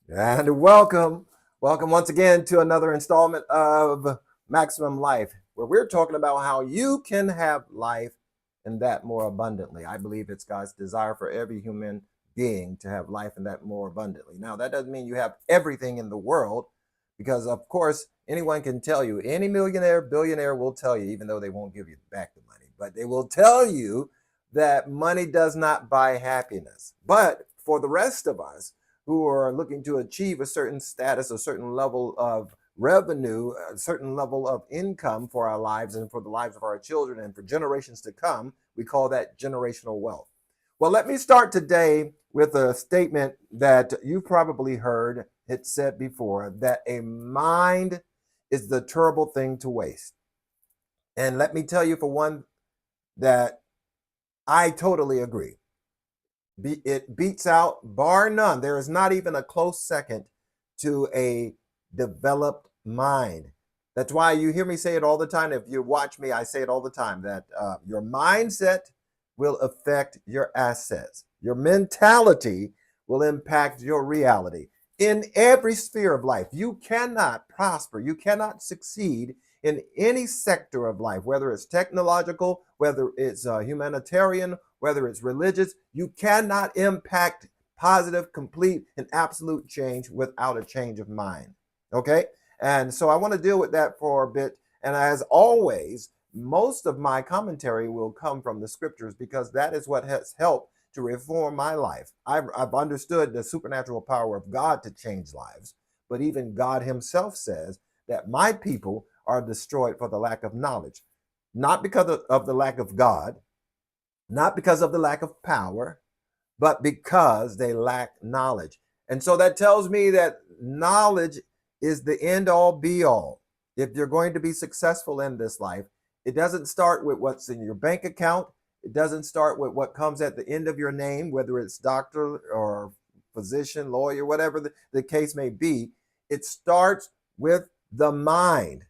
And welcome once again to another installment of Maximum Life, where we're talking about how you can have life and that more abundantly. I believe it's God's desire for every human being to have life and that more abundantly. Now, that doesn't mean you have everything in the world, because of course, anyone can tell you, any millionaire, billionaire will tell you, even though they won't give you back the money, but they will tell you that money does not buy happiness. But for the rest of us, who are looking to achieve a certain status, a certain level of revenue, a certain level of income for our lives and for the lives of our children and for generations to come. We call that generational wealth. Well, let me start today with a statement that you've probably heard it said before, that a mind is the terrible thing to waste. And let me tell you, for one, that I totally agree. It beats out, bar none. There is not even a close second to a developed mind. That's why you hear me say it all the time. If you watch me, I say it all the time that your mindset will affect your assets. Your mentality will impact your reality in every sphere of life. You cannot prosper, you cannot succeed in any sector of life, whether it's technological, whether it's humanitarian, whether it's religious. You cannot impact positive, complete, and absolute change without a change of mind. Okay? And so I want to deal with that for a bit. And as always, most of my commentary will come from the scriptures because that is what has helped to reform my life. I've understood the supernatural power of God to change lives, but even God himself says that my people are destroyed for the lack of knowledge, not because of the lack of God, not because of the lack of power, but because they lack knowledge. And so that tells me that knowledge is the end all be all. If you're going to be successful in this life, it doesn't start with what's in your bank account. It doesn't start with what comes at the end of your name, whether it's doctor or physician, lawyer, whatever the case may be. It starts with the mind.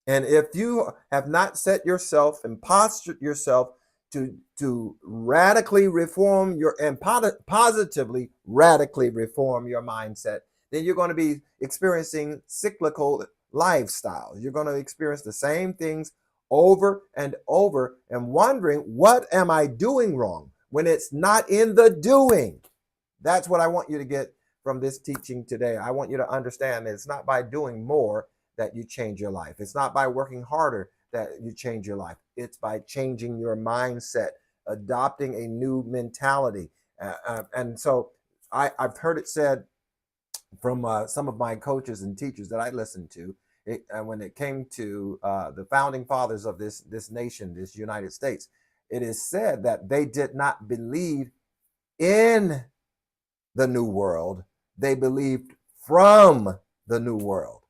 And if you have not set yourself and postured yourself to radically reform your and positively radically reform your mindset, then you're going to be experiencing cyclical lifestyles. You're going to experience the same things over and over and wondering, what am I doing wrong, when it's not in the doing. That's what I want you to get from this teaching today. I want you to understand that it's not by doing more that you change your life. It's not by working harder that you change your life. It's by changing your mindset, adopting a new mentality. And so I've heard it said from some of my coaches and teachers that I listened to, when it came to the founding fathers of this nation, this United States. It is said that they did not believe in the new world, they believed from the new world.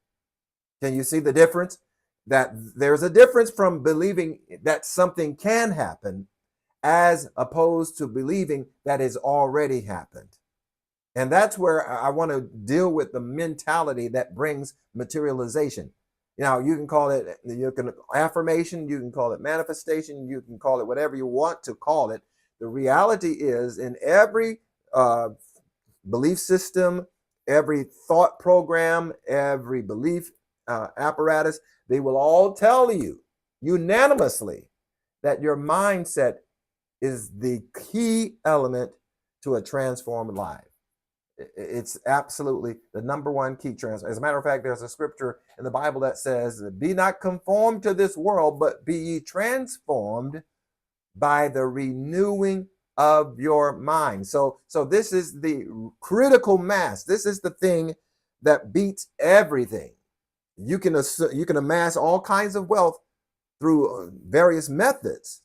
Can you see the difference? That there's a difference from believing that something can happen as opposed to believing that it's already happened. And that's where I want to deal with the mentality that brings materialization. You know, you can call it, you can affirmation, you can call it manifestation, you can call it whatever you want to call it. The reality is, in every belief system, every thought program, every belief apparatus, they will all tell you unanimously that your mindset is the key element to a transformed life. It's absolutely the number one key transfer. As a matter of fact, there's a scripture in the Bible that says, "Be not conformed to this world, but be ye transformed by the renewing of your mind." So this is the critical mass. This is the thing that beats everything. You can amass all kinds of wealth through various methods,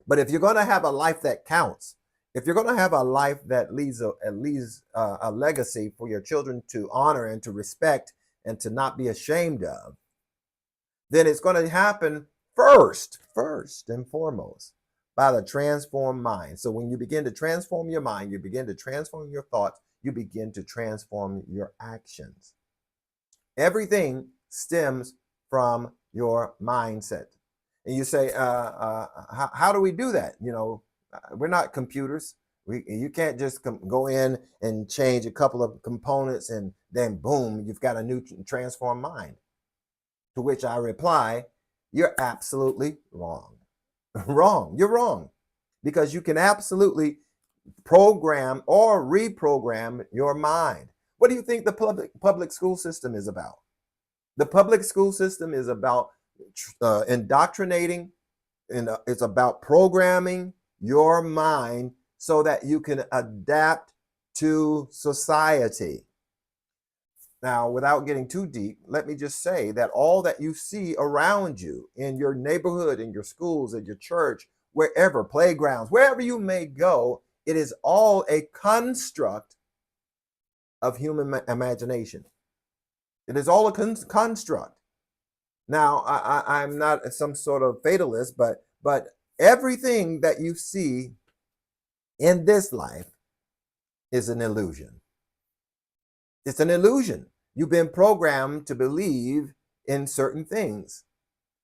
but if you're going to have a life that counts, if you're going to have a life that leaves a legacy for your children to honor and to respect and to not be ashamed of, then it's going to happen first and foremost by the transformed mind. So when you begin to transform your mind, you begin to transform your thoughts, you begin to transform your actions. Everything stems from your mindset. And you say, how do we do that? You know, we're not computers. You can't just go in and change a couple of components and then boom, you've got a new transformed mind. To which I reply, you're absolutely wrong. Wrong. You're wrong. Because you can absolutely program or reprogram your mind. What do you think the public school system is about? The public school system is about indoctrinating, and it's about programming your mind so that you can adapt to society. Now, without getting too deep, let me just say that all that you see around you in your neighborhood, in your schools, in your church, wherever, playgrounds, wherever you may go, it is all a construct of human imagination. It is all a construct. Now, I'm not some sort of fatalist, but everything that you see in this life is an illusion. It's an illusion. You've been programmed to believe in certain things.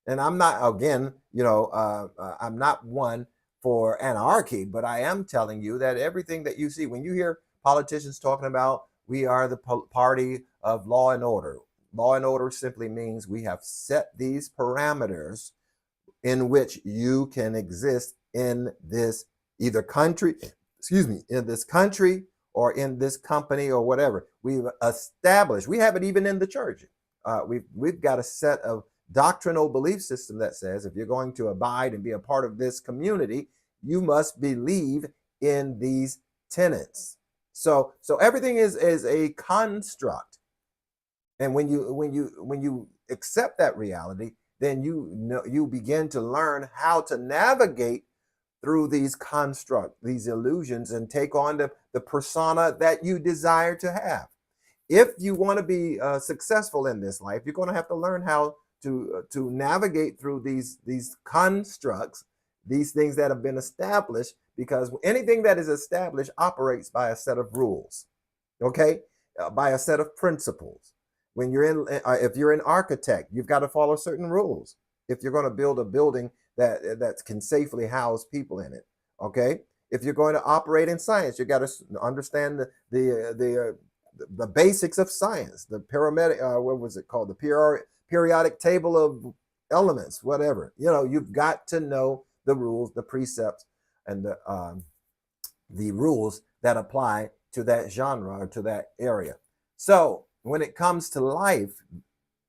And I'm not, again, I'm not one for anarchy, but I am telling you that everything that you see, when you hear politicians talking about we are the party of law and order simply means we have set these parameters in which you can exist in this either country, in this country or in this company or whatever. We've established, we have it even in the church. We've got a set of doctrinal belief system that says if you're going to abide and be a part of this community, you must believe in these tenets. So everything is a construct. And when you accept that reality, then you begin to learn how to navigate through these constructs, these illusions, and take on the persona that you desire to have. If you want to be successful in this life, you're going to have to learn how to navigate through these constructs, these things that have been established, because anything that is established operates by a set of rules, okay, by a set of principles. When if you're an architect, you've got to follow certain rules. If you're going to build a building that can safely house people in it, okay. If you're going to operate in science, you got to understand the basics of science, the what was it called? The periodic table of elements, whatever. You've got to know the rules, the precepts, and the rules that apply to that genre or to that area. So when it comes to life,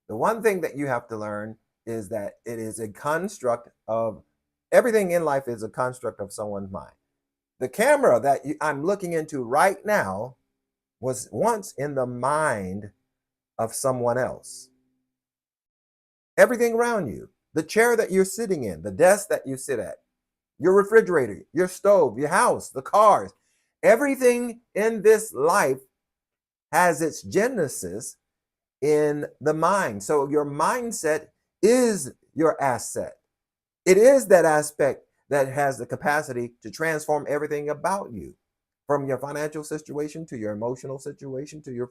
the one thing that you have to learn is that it is a construct of everything in life is a construct of someone's mind. The camera that I'm looking into right now was once in the mind of someone else. Everything around you, the chair that you're sitting in, the desk that you sit at, your refrigerator, your stove, your house, the cars, everything in this life has its genesis in the mind. So your mindset is your asset. It is that aspect that has the capacity to transform everything about you, from your financial situation to your emotional situation to your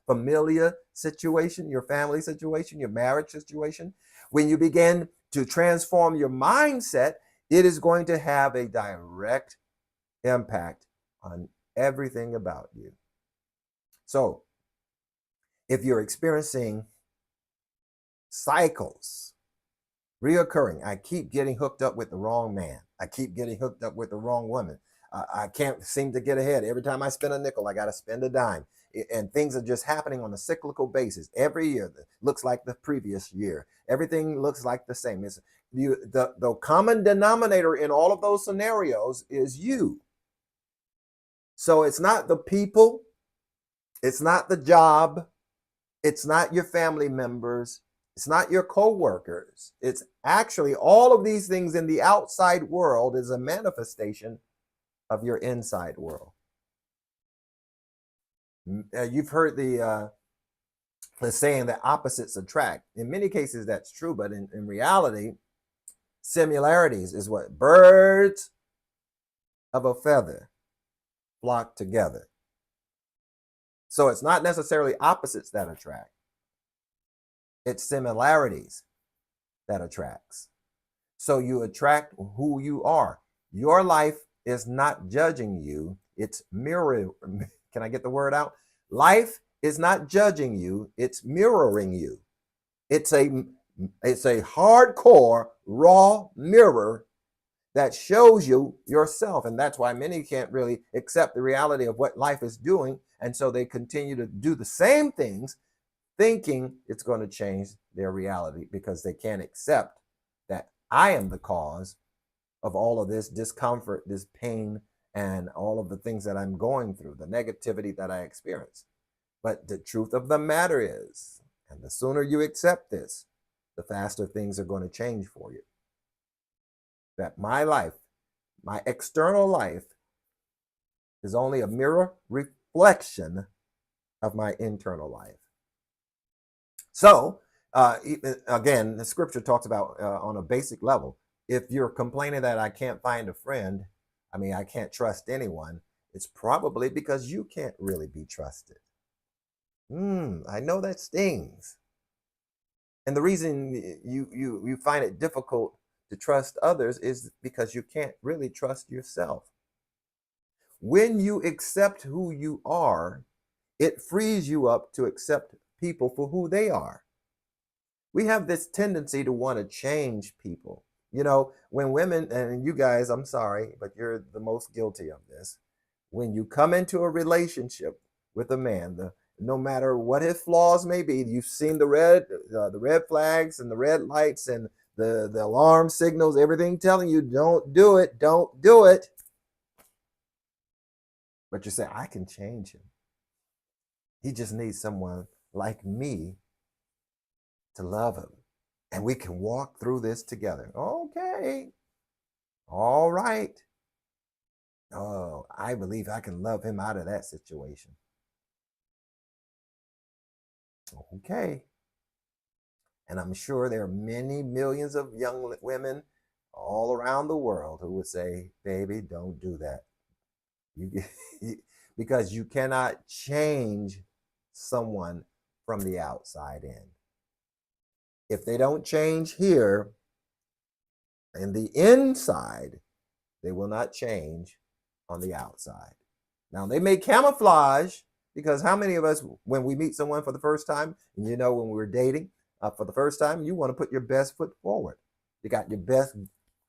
familiar situation, your family situation, your marriage situation. When you begin to transform your mindset, it is going to have a direct impact on everything about you. So if you're experiencing cycles reoccurring, I keep getting hooked up with the wrong man, I keep getting hooked up with the wrong woman, I can't seem to get ahead. Every time I spend a nickel, I got to spend a dime. And things are just happening on a cyclical basis. Every year looks like the previous year. Everything looks like the same. The common denominator in all of those scenarios is you. So it's not the people, it's not the job, it's not your family members, it's not your co-workers. It's actually all of these things in the outside world is a manifestation of your inside world. You've heard the saying that opposites attract. In many cases, that's true, but in reality, similarities is what birds of a feather flock together. So it's not necessarily opposites that attract. It's similarities that attracts. So you attract who you are. Your life is not judging you, it's mirroring. Can I get the word out? Life is not judging you, it's mirroring you. It's a hardcore raw mirror that shows you yourself. And that's why many can't really accept the reality of what life is doing. And so they continue to do the same things, thinking it's going to change their reality, because they can't accept that I am the cause of all of this discomfort, this pain, and all of the things that I'm going through, the negativity that I experience. But the truth of the matter is, and the sooner you accept this, the faster things are going to change for you. That my life, my external life, is only a mirror reflection of my internal life. So, again, the scripture talks about on a basic level, if you're complaining that I can't find a friend, I can't trust anyone, it's probably because you can't really be trusted. I know that stings. And the reason you find it difficult to trust others is because you can't really trust yourself. When you accept who you are, it frees you up to accept people for who they are. We have this tendency to want to change people. You know, when women, and you guys, I'm sorry, but you're the most guilty of this. When you come into a relationship with a man, no matter what his flaws may be, you've seen the red flags and the red lights and the alarm signals, everything telling you don't do it, don't do it. But you say, I can change him. He just needs someone like me to love him. And we can walk through this together. Okay. All right. Oh, I believe I can love him out of that situation. Okay. And I'm sure there are many millions of young women all around the world who would say, baby, don't do that. Because you cannot change someone from the outside in. If they don't change here in the inside, they will not change on the outside. Now, they may camouflage, because how many of us, when we meet someone for the first time, and you know, when we were dating for the first time, you want to put your best foot forward. You got your best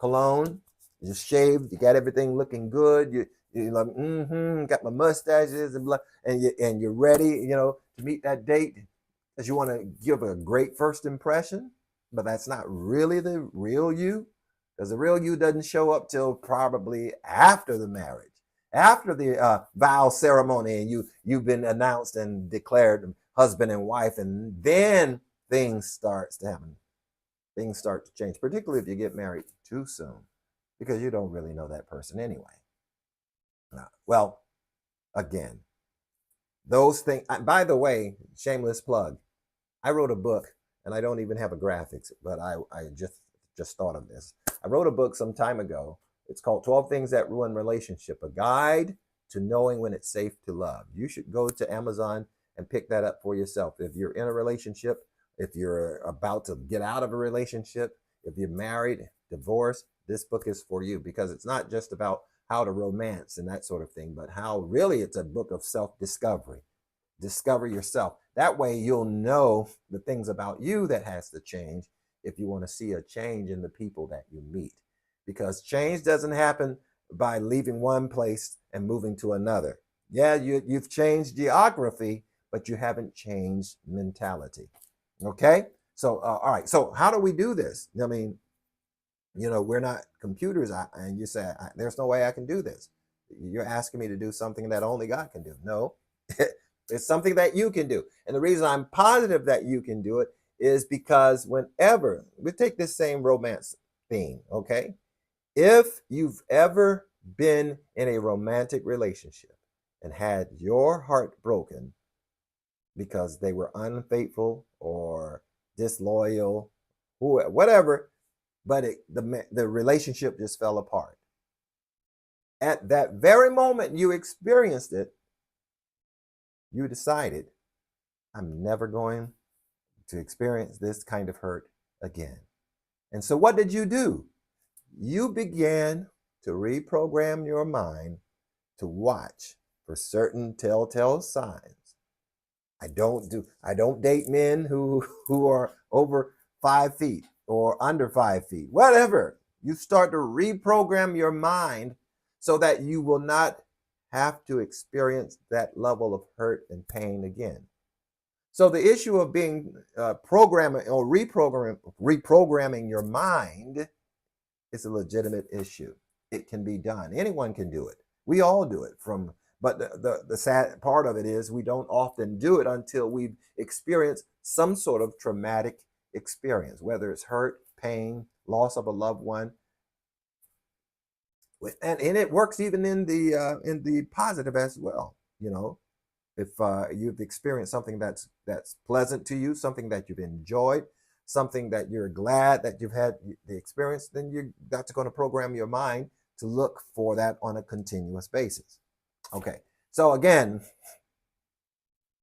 cologne, you shaved, you got everything looking good. You're like, got my mustaches and blah, and you're ready, you know, to meet that date, because you want to give a great first impression. But that's not really the real you, because the real you doesn't show up till probably after the marriage, after the vow ceremony, and you've been announced and declared husband and wife, and then things start to happen. Things start to change, particularly if you get married too soon, because you don't really know that person anyway. Well, again, those things, by the way, shameless plug, I wrote a book, and I don't even have a graphics, but I just thought of this. I wrote a book some time ago. It's called 12 Things That Ruin Relationship, a guide to knowing when it's safe to love. You should go to Amazon and pick that up for yourself. If you're in a relationship, if you're about to get out of a relationship, if you're married, divorced, this book is for you, because it's not just about how to romance and that sort of thing, but how really it's a book of self-discovery. Discover yourself. That way you'll know the things about you that has to change if you want to see a change in the people that you meet. Because change doesn't happen by leaving one place and moving to another. Yeah, you've changed geography, but you haven't changed mentality. Okay? So, all right. So how do we do this? I mean, you know, we're not computers, and you say, there's no way I can do this. You're asking me to do something that only God can do. No, it's something that you can do. And the reason I'm positive that you can do it is because whenever, we take this same romance theme, okay? If you've ever been in a romantic relationship and had your heart broken because they were unfaithful or disloyal, whatever, but the relationship just fell apart. At that very moment you experienced it, you decided, I'm never going to experience this kind of hurt again. And so what did you do? You began to reprogram your mind to watch for certain telltale signs. I don't date men who are over 5 feet or under 5 feet, whatever. You start to reprogram your mind so that you will not have to experience that level of hurt and pain again. So the issue of being programming or reprogramming your mind is a legitimate issue. It can be done. Anyone can do it. We all do it. But the sad part of it is we don't often do it until we've experienced some sort of traumatic experience, whether it's hurt, pain, loss of a loved one. And it works even in the positive as well. You know, if you've experienced something that's pleasant to you, something that you've enjoyed, something that you're glad that you've had the experience, then that's going to program your mind to look for that on a continuous basis. Okay, so again,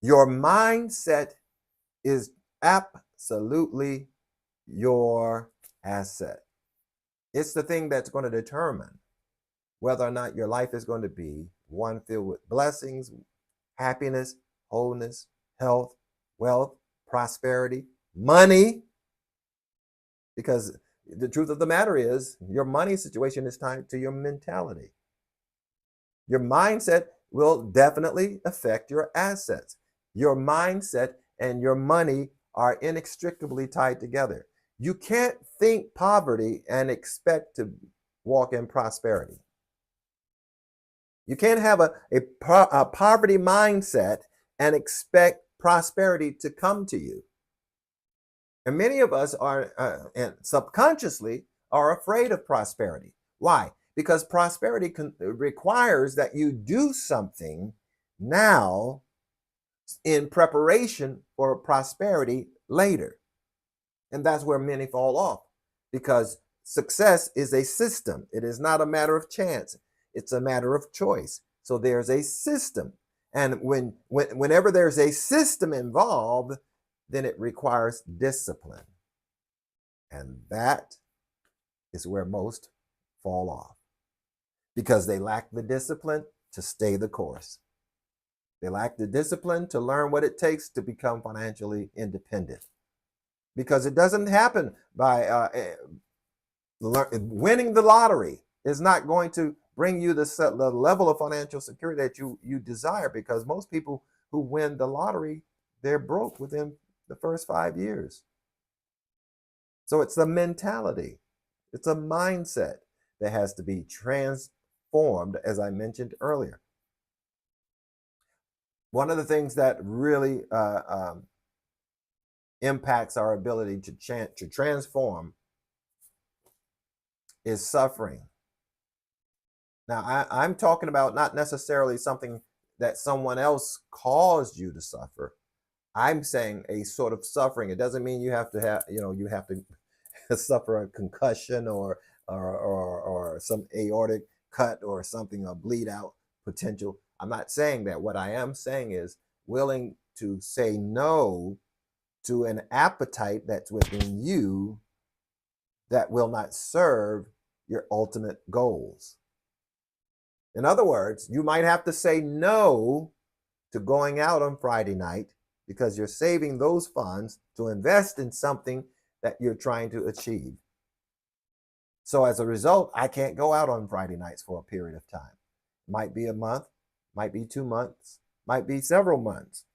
your mindset is absolutely your asset. It's the thing that's going to determine whether or not your life is going to be one filled with blessings, happiness, wholeness, health, wealth, prosperity, money. Because the truth of the matter is, your money situation is tied to your mentality. Your mindset will definitely affect your assets. Your mindset and your money are inextricably tied together. You can't think poverty and expect to walk in prosperity. You can't have a poverty mindset and expect prosperity to come to you. And many of us are, and subconsciously, are afraid of prosperity. Why? Because prosperity requires that you do something now in preparation for prosperity later. And that's where many fall off, because success is a system. It is not a matter of chance. It's a matter of choice. So there's a system. And whenever there's a system involved, then it requires discipline. And that is where most fall off, because they lack the discipline to stay the course. They lack the discipline to learn what it takes to become financially independent. Because it doesn't happen by winning the lottery is not going to bring you the level of financial security that you desire, because most people who win the lottery, they're broke within the first 5 years. So it's the mentality. It's a mindset that has to be transformed, as I mentioned earlier. One of the things that really impacts our ability to transform is suffering. Now, I'm talking about not necessarily something that someone else caused you to suffer. I'm saying a sort of suffering. It doesn't mean you have to suffer a concussion or some aortic cut or something, a bleed out potential. I'm not saying that. What I am saying is willing to say no to an appetite that's within you that will not serve your ultimate goals. In other words, you might have to say no to going out on Friday night because you're saving those funds to invest in something that you're trying to achieve. So as a result, I can't go out on Friday nights for a period of time. Might be a month, might be 2 months, might be several months.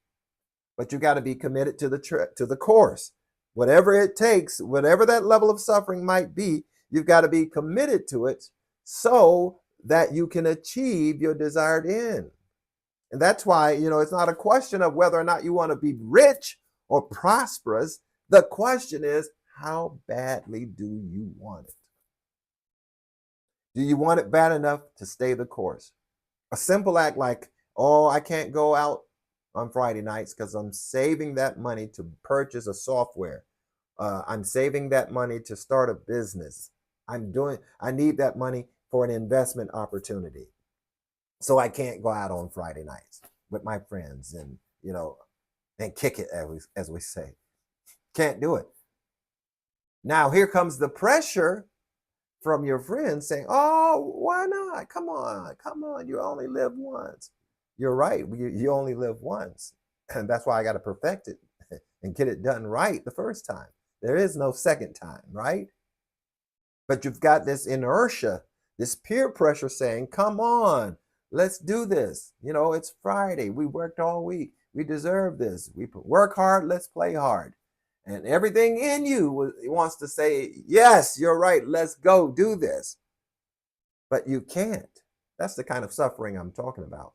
But you got to be committed to the course. Whatever it takes, whatever that level of suffering might be, you've got to be committed to it so that you can achieve your desired end. And that's why, it's not a question of whether or not you want to be rich or prosperous. The question is, how badly do you want it? Do you want it bad enough to stay the course? A simple act like, oh, I can't go out on Friday nights because I'm saving that money to purchase a software. I'm saving that money to start a business. I need that money for an investment opportunity. So I can't go out on Friday nights with my friends and kick it, as we say. Can't do it. Now here comes the pressure from your friends saying, oh, why not? Come on, you only live once. You're right, you only live once. And that's why I got to perfect it and get it done right the first time. There is no second time, right? But you've got this inertia, this peer pressure saying, come on, let's do this. You know, it's Friday. We worked all week. We deserve this. We work hard. Let's play hard. And everything in you wants to say, yes, you're right. Let's go do this. But you can't. That's the kind of suffering I'm talking about.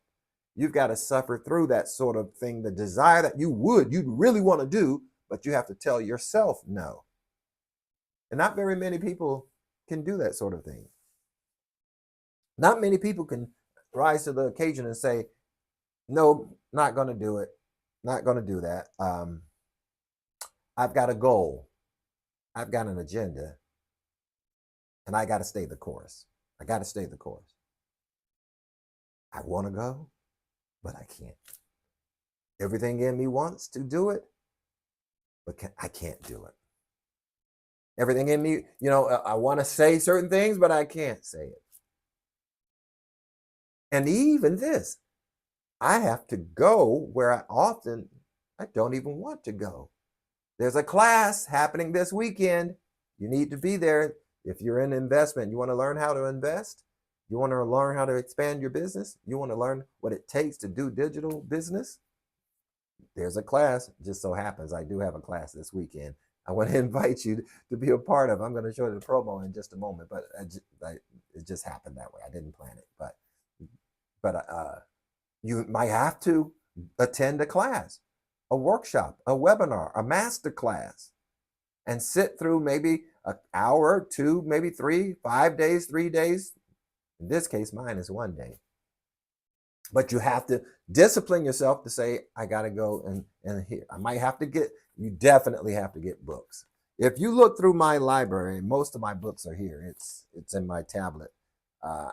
You've got to suffer through that sort of thing, the desire that you'd really want to do, but you have to tell yourself no. And not very many people can do that sort of thing. Not many people can rise to the occasion and say, no, not going to do it. Not going to do that. I've got a goal. I've got an agenda. And I got to stay the course. I got to stay the course. I want to go, but I can't. Everything in me wants to do it, but I can't do it. Everything in me, I want to say certain things, but I can't say it. And even this, I have to go where I don't even want to go. There's a class happening this weekend. You need to be there. If you're in investment, you want to learn how to invest? You want to learn how to expand your business? You want to learn what it takes to do digital business? There's a class. Just so happens I do have a class this weekend. I want to invite you to be a part of. I'm going to show you the promo in just a moment, but it just happened that way. I didn't plan it, but you might have to attend a class, a workshop, a webinar, a master class, and sit through maybe an hour, 2, maybe 3, 5 days, 3 days. In this case, mine is 1 day. But you have to discipline yourself to say, I got to go and here. You definitely have to get books. If you look through my library, most of my books are here. It's in my tablet. I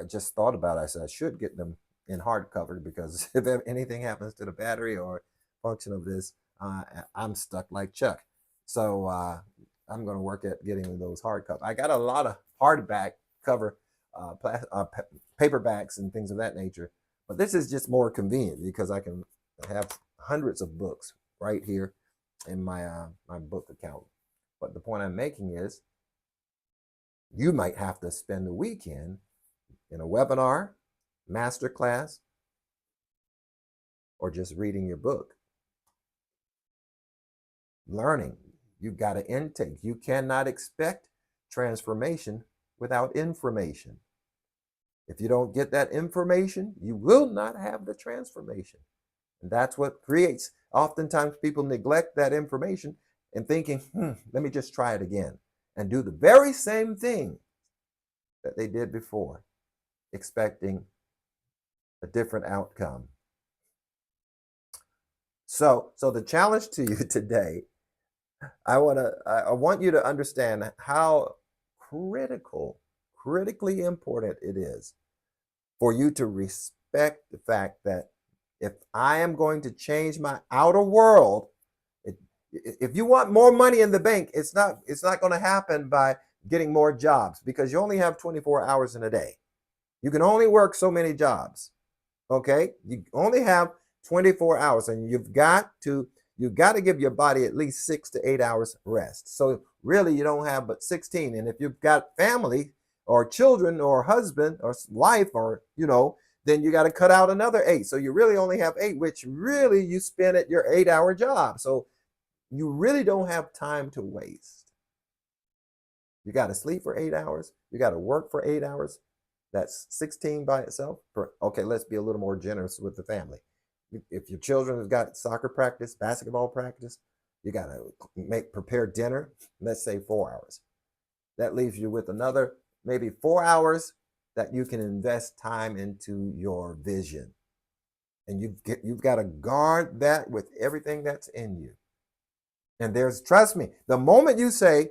just thought about it. I said I should get them in hardcover because if anything happens to the battery or function of this, I'm stuck like Chuck. So I'm going to work at getting those hardcover. I got a lot of hardback cover paperbacks and things of that nature, but this is just more convenient because I can have hundreds of books right here in my my book account. But the point I'm making is you might have to spend a weekend in a webinar, master class, or just reading your book. Learning. You've got to intake. You cannot expect transformation without information. If you don't get that information, you will not have the transformation. And that's what creates. Oftentimes people neglect that information and thinking, let me just try it again and do the very same thing that they did before, expecting a different outcome. So the challenge to you today, I want you to understand how critically important it is for you to respect the fact that if I am going to change my outer world, if you want more money in the bank, it's not going to happen by getting more jobs because you only have 24 hours in a day. You can only work so many jobs. Okay? You only have 24 hours and you've got to give your body at least 6 to 8 hours rest. So really you don't have but 16. And if you've got family or children or husband or wife or, then you got to cut out another 8. So you really only have 8, which really you spend at your 8-hour job. So you really don't have time to waste. You got to sleep for 8 hours. You got to work for 8 hours. That's 16 by itself. Okay, let's be a little more generous with the family. If your children have got soccer practice, basketball practice, you got to prepare dinner, let's say 4 hours. That leaves you with another maybe 4 hours that you can invest time into your vision. And you've got to guard that with everything that's in you. And trust me, the moment you say,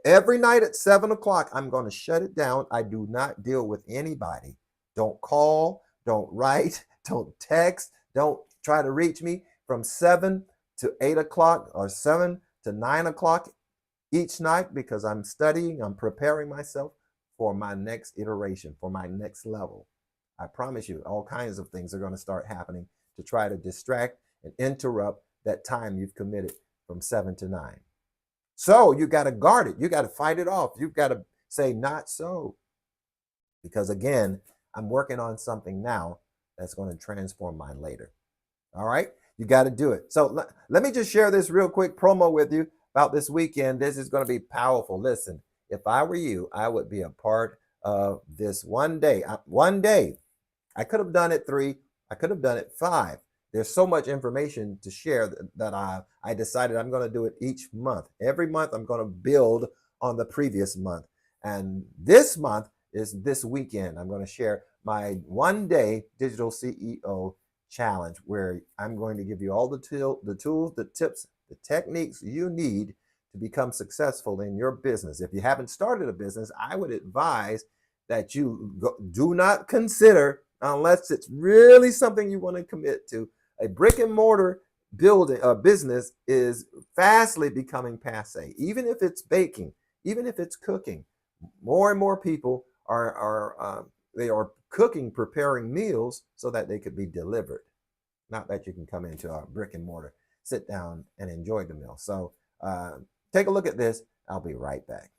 every night at 7 o'clock, I'm going to shut it down. I do not deal with anybody. Don't call, don't write, don't text, don't try to reach me from 7 to 8 o'clock or 7 to 9 o'clock each night because I'm studying, I'm preparing myself for my next iteration, for my next level. I promise you, all kinds of things are going to start happening to try to distract and interrupt that time you've committed from 7 to 9. So you got to guard it. You got to fight it off. You've got to say, not so. Because again, I'm working on something now that's going to transform my later. All right? You got to do it. So let me just share this real quick promo with you about this weekend. This is going to be powerful. Listen, if I were you, I would be a part of this one day. One day. I could have done it 3. I could have done it 5. There's so much information to share that I decided I'm going to do it each month. Every month, I'm going to build on the previous month. And this month is this weekend. I'm going to share my one-day digital CEO challenge where I'm going to give you all the tools, the tips, the techniques you need to become successful in your business. If you haven't started a business, I would advise that you do not consider, unless it's really something you want to commit to. A brick and mortar building a business is fastly becoming passe. Even if it's baking, even if it's cooking, more and more people are cooking, preparing meals so that they could be delivered. Not that you can come into a brick and mortar, sit down and enjoy the meal. So take a look at this. I'll be right back.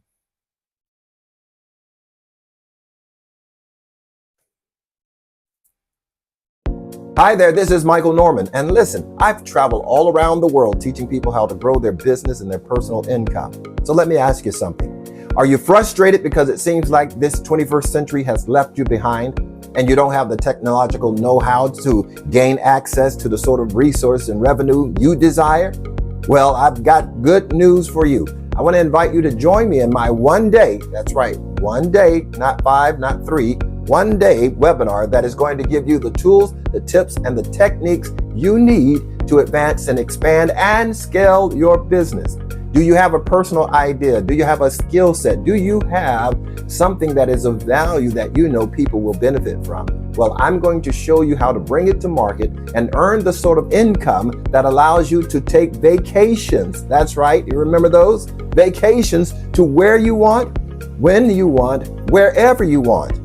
Hi there, this is Michael Norman. And listen, I've traveled all around the world teaching people how to grow their business and their personal income. So let me ask you something. Are you frustrated because it seems like this 21st century has left you behind and you don't have the technological know-how to gain access to the sort of resource and revenue you desire? Well, I've got good news for you. I want to invite you to join me in my one day, that's right, one day, not 5, not 3, one day webinar that is going to give you the tools, the tips, and the techniques you need to advance and expand and scale your business. Do you have a personal idea? Do you have a skill set? Do you have something that is of value that you know people will benefit from? Well, I'm going to show you how to bring it to market and earn the sort of income that allows you to take vacations. That's right. You remember those? Vacations to where you want, when you want, wherever you want,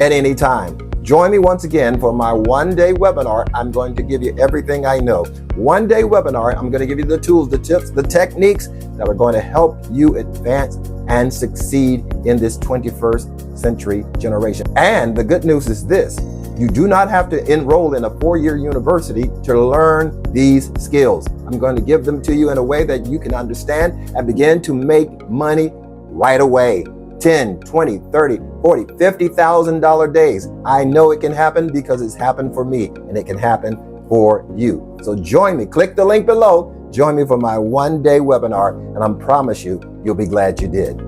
at any time. Join me once again for my one-day webinar. I'm going to give you everything I know. One-day webinar, I'm going to give you the tools, the tips, the techniques that are going to help you advance and succeed in this 21st century generation. And the good news is this: you do not have to enroll in a 4-year university to learn these skills. I'm going to give them to you in a way that you can understand and begin to make money right away. 10, 20, 30, 40, $50,000 days. I know it can happen because it's happened for me, and it can happen for you. So join me. Click the link below. Join me for my one-day webinar, and I promise you, you'll be glad you did.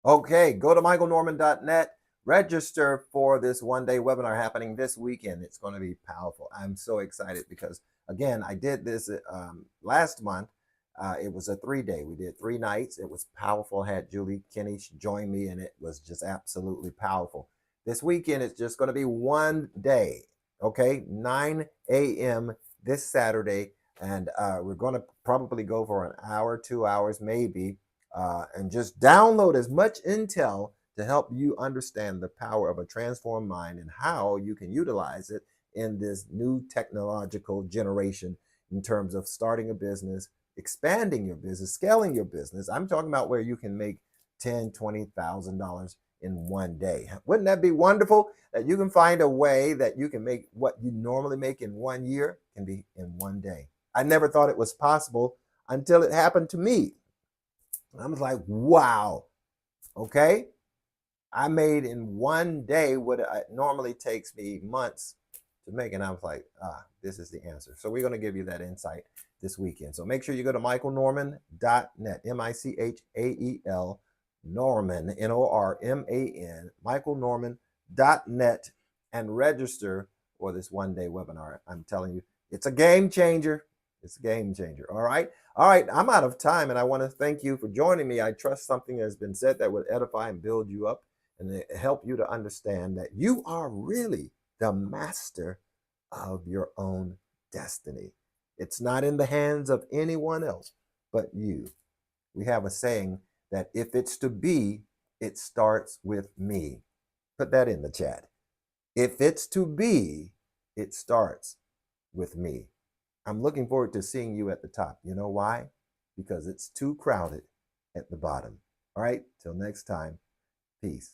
Okay, go to michaelnorman.net. Register for this one-day webinar happening this weekend. It's going to be powerful. I'm so excited because, again, I did this last month. It was a 3-day. We did 3 nights. It was powerful. I had Julie Kinney join me, and it was just absolutely powerful. This weekend, it's just going to be one day, okay? 9 a.m. this Saturday, and we're going to probably go for an hour, 2 hours maybe, and just download as much intel to help you understand the power of a transformed mind and how you can utilize it in this new technological generation in terms of starting a business, expanding your business, scaling your business. I'm talking about where you can make $10,000, $20,000 in one day. Wouldn't that be wonderful? That you can find a way that you can make what you normally make in 1 year can be in one day. I never thought it was possible until it happened to me. I was like, wow, okay. I made in one day what it normally takes me months to make. And I was like, this is the answer. So we're going to give you that insight this weekend. So make sure you go to michaelnorman.net, M-I-C-H-A-E-L, Norman, N-O-R-M-A-N, michaelnorman.net, and register for this one-day webinar. I'm telling you, it's a game changer. It's a game changer. All right. All right. I'm out of time, and I want to thank you for joining me. I trust something has been said that would edify and build you up and it help you to understand that you are really the master of your own destiny. It's not in the hands of anyone else but you. We have a saying that if it's to be, it starts with me. Put that in the chat. If it's to be, it starts with me. I'm looking forward to seeing you at the top. You know why? Because it's too crowded at the bottom. All right, till next time, peace.